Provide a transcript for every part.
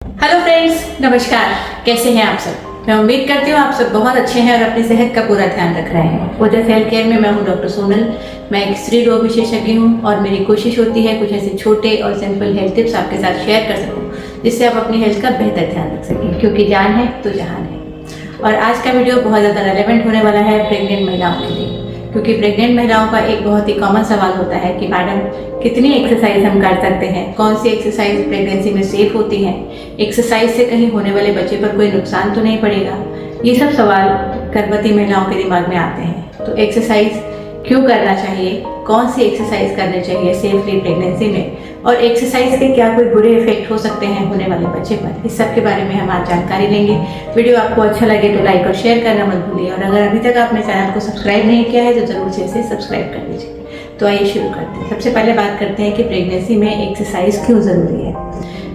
Hello friends, नमस्कार। कैसे हैं आप सब? मैं उम्मीद करती हूँ आप सब बहुत अच्छे हैं और अपनी सेहत का पूरा ध्यान रख रहे हैं। ओजस हेल्थ केयर में मैं हूँ डॉक्टर सोनल। मैं एक स्त्री रोग विशेषज्ञ हूँ और मेरी कोशिश होती है कुछ ऐसे छोटे और सिंपल हेल्थ टिप्स आपके साथ शेयर कर सकूँ जिससे आप अपनी हेल्थ का बेहतर ध्यान रख सकें, क्योंकि जान है तो जहान है। और आज का वीडियो बहुत ज़्यादा रेलेवेंट होने वाला है प्रेग्नेंट महिलाओं के लिए, क्योंकि प्रेग्नेंट महिलाओं का एक बहुत ही कॉमन सवाल होता है कि मैडम कितनी एक्सरसाइज हम कर सकते हैं, कौन सी एक्सरसाइज प्रेगनेंसी में सेफ होती है, एक्सरसाइज से कहीं होने वाले बच्चे पर कोई नुकसान तो नहीं पड़ेगा। ये सब सवाल गर्भवती महिलाओं के दिमाग में आते हैं। तो एक्सरसाइज क्यों करना चाहिए, कौन सी एक्सरसाइज करनी चाहिए सेफली प्रेगनेंसी में, और एक्सरसाइज के क्या कोई बुरे इफेक्ट हो सकते हैं होने वाले बच्चे पर, इस सब के बारे में हम आज जानकारी लेंगे। वीडियो आपको अच्छा लगे तो लाइक और शेयर करना मत भूलिए, और अगर अभी तक आपने चैनल को सब्सक्राइब नहीं किया है तो जरूर से इसे सब्सक्राइब कर लीजिए। तो आइए शुरू करते हैं। सबसे पहले बात करते हैं कि प्रेगनेंसी में एक्सरसाइज क्यों ज़रूरी है।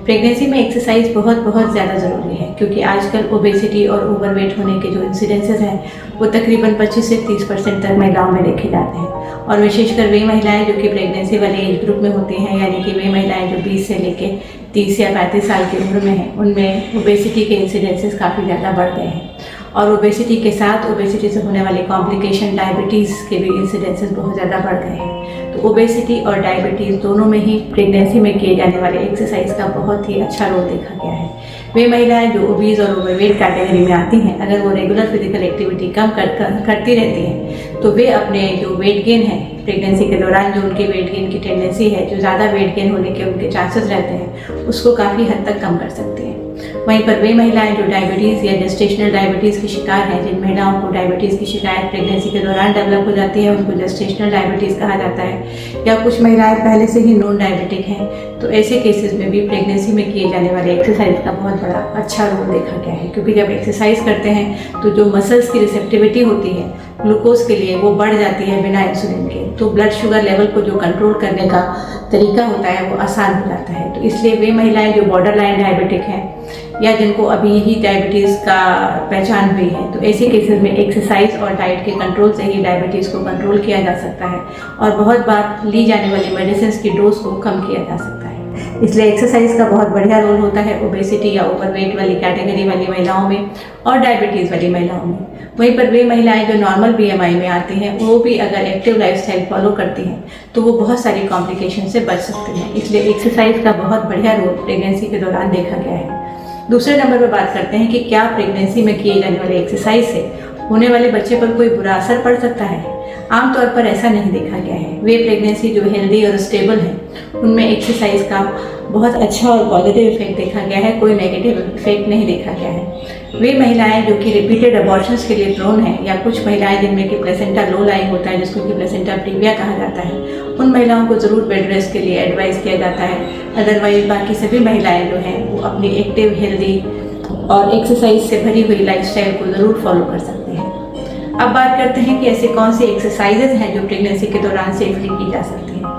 प्रेगनेंसी में एक्सरसाइज बहुत ज़्यादा ज़रूरी है, क्योंकि आजकल ओबेसिटी और ओवरवेट होने के जो इंसिडेंसेस हैं वो तकरीबन 25 से 30% तक महिलाओं में देखे जाते हैं। और विशेषकर वे महिलाएं जो कि प्रेगनेंसी वाले एज ग्रुप में होती हैं, यानी कि वे महिलाएं जो 20 से लेकर 30 या 35 साल की उम्र में हैं, उनमें ओबेसिटी के इंसिडेंसेस काफ़ी ज़्यादा बढ़ गए हैं। और ओबेसिटी के साथ ओबेसिटी से होने वाले कॉम्प्लिकेशन, डायबिटीज़ के भी इंसिडेंसेस बहुत ज़्यादा बढ़ गए हैं। तो ओबेसिटी और डायबिटीज़ दोनों में ही प्रेगनेंसी में किए जाने वाले एक्सरसाइज का बहुत ही अच्छा रोल देखा गया है। वे महिलाएं जो ओबीज और ओवरवेट कैटेगरी में आती हैं, अगर वो रेगुलर फिजिकल एक्टिविटी कम करती रहती हैं तो वे अपने जो वेट गेन है प्रेगनेंसी के दौरान, जो उनके वेट गेन की टेंडेंसी है, जो ज़्यादा वेट गेन होने के उनके चांसेस रहते हैं, उसको काफ़ी हद तक कम कर सकती हैं। वहीं पर वे महिलाएं जो डायबिटीज़ या जेस्टेशनल डायबिटीज़ की शिकार हैं, जिन महिलाओं को डायबिटीज़ की शिकायत प्रेगनेंसी के दौरान डेवलप हो जाती है, उनको जेस्टेशनल डायबिटीज़ कहा जाता है, या कुछ महिलाएं पहले से ही नॉन डायबिटिक हैं, तो ऐसे केसेस में भी प्रेगनेंसी में किए जाने वाले एक्सरसाइज का बहुत बड़ा अच्छा रोल देखा गया है। क्योंकि जब एक्सरसाइज करते हैं तो जो मसल्स की रिसेप्टिविटी होती है ग्लूकोज के लिए वो बढ़ जाती है बिना इंसुलिन के, तो ब्लड शुगर लेवल को जो कंट्रोल करने का तरीका होता है वो आसान हो जाता है। तो इसलिए वे महिलाएं जो बॉर्डर लाइन डायबिटिक हैं या जिनको अभी ही डायबिटीज़ का पहचान हुई है, तो ऐसे केसेस में एक्सरसाइज और डाइट के कंट्रोल से ही डायबिटीज़ को कंट्रोल किया जा सकता है और बहुत बार ली जाने वाली मेडिसिन की डोज को कम किया जा सकता है। इसलिए एक्सरसाइज का बहुत बढ़िया रोल होता है ओबेसिटी या ओवरवेट वाली कैटेगरी वाली महिलाओं में और डायबिटीज़ वाली महिलाओं में। वहीं पर वे महिलाएं जो नॉर्मल BMI में आती हैं, वो भी अगर एक्टिव लाइफस्टाइल फॉलो करती हैं तो वो बहुत सारी कॉम्प्लिकेशन से बच सकती हैं। इसलिए एक्सरसाइज का बहुत बढ़िया रोल प्रेगनेंसी के दौरान देखा गया है। दूसरे नंबर पर बात करते हैं कि क्या प्रेगनेंसी में किए जाने वाले एक्सरसाइज से होने वाले बच्चे पर कोई बुरा असर पड़ सकता है। आमतौर पर ऐसा नहीं देखा गया है। वे प्रेगनेंसी जो हेल्दी और स्टेबल हैं उनमें एक्सरसाइज का बहुत अच्छा और पॉजिटिव इफेक्ट देखा गया है, कोई नेगेटिव इफेक्ट नहीं देखा गया है। वे महिलाएं जो कि रिपीटेड अबॉर्शंस के लिए प्रोन हैं, या कुछ महिलाएं जिनमें कि प्लेसेंटा लो लाइंग होता है, जिसको कि प्लेसेंटा प्रीविया कहा जाता है, उन महिलाओं को ज़रूर बेड रेस्ट के लिए एडवाइस किया जाता है। अदरवाइज बाकी सभी महिलाएं जो हैं वो अपनी एक्टिव, हेल्दी और एक्सरसाइज से भरी हुई लाइफस्टाइल को ज़रूर फॉलो कर सकते हैं। अब बात करते हैं कि ऐसे कौन सी एक्सरसाइजेज हैं जो प्रेगनेंसी के दौरान सेफली की जा सकती हैं।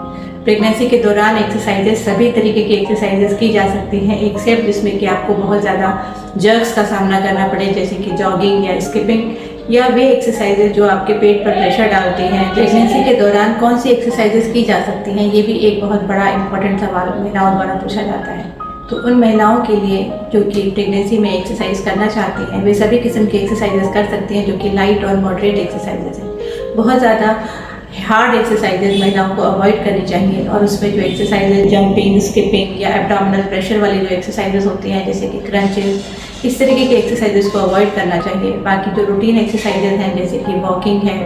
प्रेगनेंसी के दौरान एक्सरसाइजेज सभी तरीके की एक्सरसाइजेज की जा सकती हैं, एक्सेप्ट जिसमें कि आपको बहुत ज़्यादा जर्क्स का सामना करना पड़े, जैसे कि जॉगिंग या स्किपिंग, या वे एक्सरसाइजेज जो आपके पेट पर प्रेशर डालती हैं। प्रेगनेंसी के दौरान कौन सी एक्सरसाइजेज की जा सकती हैं, ये भी एक बहुत बड़ा इंपॉर्टेंट सवाल महिलाओं द्वारा पूछा जाता है। तो उन महिलाओं के लिए जो कि प्रेगनेंसी में एक्सरसाइज करना चाहती हैं, वे सभी किस्म की एक्सरसाइजेज कर सकती हैं जो कि लाइट और मॉडरेट एक्सरसाइजेज हैं। बहुत ज़्यादा हार्ड एक्सरसाइजेज महिलाओं को अवॉइड करनी चाहिए, और उसमें जो एक्सरसाइजेज जंपिंग, स्किपिंग या एब्डोमिनल प्रेशर वाली जो एक्सरसाइजेज होती हैं, जैसे कि क्रंचेस, इस तरीके के एक्सरसाइजेज को अवॉइड करना चाहिए। बाकी जो रूटीन एक्सरसाइजेज हैं, जैसे कि वॉकिंग है,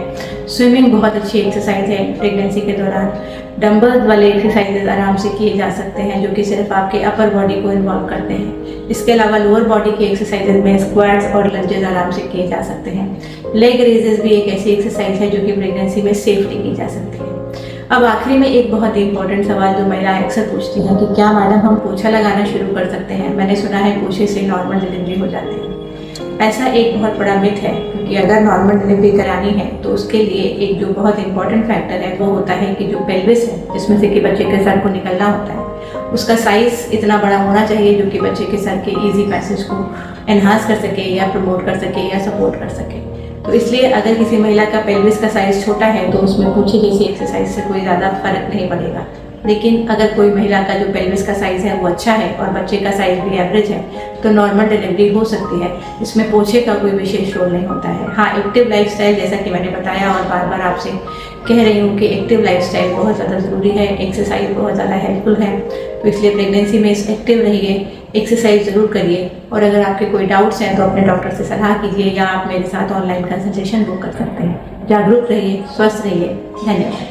स्विमिंग बहुत अच्छी एक्सरसाइज है प्रेगनेंसी के दौरान। डंबल्स वाले एक्सरसाइजेज आराम से किए जा सकते हैं जो कि सिर्फ आपके अपर बॉडी को इन्वॉल्व करते हैं। इसके अलावा लोअर बॉडी की एक्सरसाइजेज में स्क्वाट्स और लंजेस आराम से किए जा सकते हैं। लेग रेजेस भी एक ऐसी एक्सरसाइज है जो कि प्रेगनेंसी में सेफली की जा सकती है। अब आखिरी में एक बहुत ही इंपॉर्टेंट सवाल जो महिलाएं अक्सर पूछती हैं कि क्या मैडम हम पोछा लगाना शुरू कर सकते हैं? मैंने सुना है पोछे से नॉर्मल डिलीवरी हो जाती है। ऐसा एक बहुत बड़ा मिथ है, क्योंकि अगर नॉर्मल डिलीवरी करानी है तो उसके लिए एक जो बहुत इंपॉर्टेंट फैक्टर है वो होता है कि जो पेल्विस है, जिसमें से कि बच्चे के सर को निकलना होता है, उसका साइज़ इतना बड़ा होना चाहिए जो कि बच्चे के सर के ईजी पैसेज को एनहांस कर सके या प्रमोट कर सके या सपोर्ट कर सके। तो इसलिए अगर किसी महिला का पेल्विस का साइज़ छोटा है तो उसमें पोछे जैसी एक्सरसाइज से कोई ज़्यादा फर्क नहीं पड़ेगा। लेकिन अगर कोई महिला का जो पेल्विस का साइज़ है वो अच्छा है और बच्चे का साइज़ भी एवरेज है तो नॉर्मल डिलीवरी हो सकती है। इसमें पोछे का कोई विशेष रोल नहीं होता है। हाँ, एक्टिव लाइफस्टाइल जैसा कि मैंने बताया और बार बार आपसे कह रही हूँ कि एक्टिव लाइफस्टाइल बहुत ज़्यादा ज़रूरी है, एक्सरसाइज बहुत ज़्यादा हेल्पफुल है। तो इसलिए प्रेगनेंसी में एक्टिव रहिए, एक्सरसाइज ज़रूर करिए और अगर आपके कोई डाउट्स हैं तो अपने डॉक्टर से सलाह कीजिए या आप मेरे साथ ऑनलाइन कंसल्टेशन बुक कर सकते हैं। जागरूक रहिए, स्वस्थ रहिए। धन्यवाद।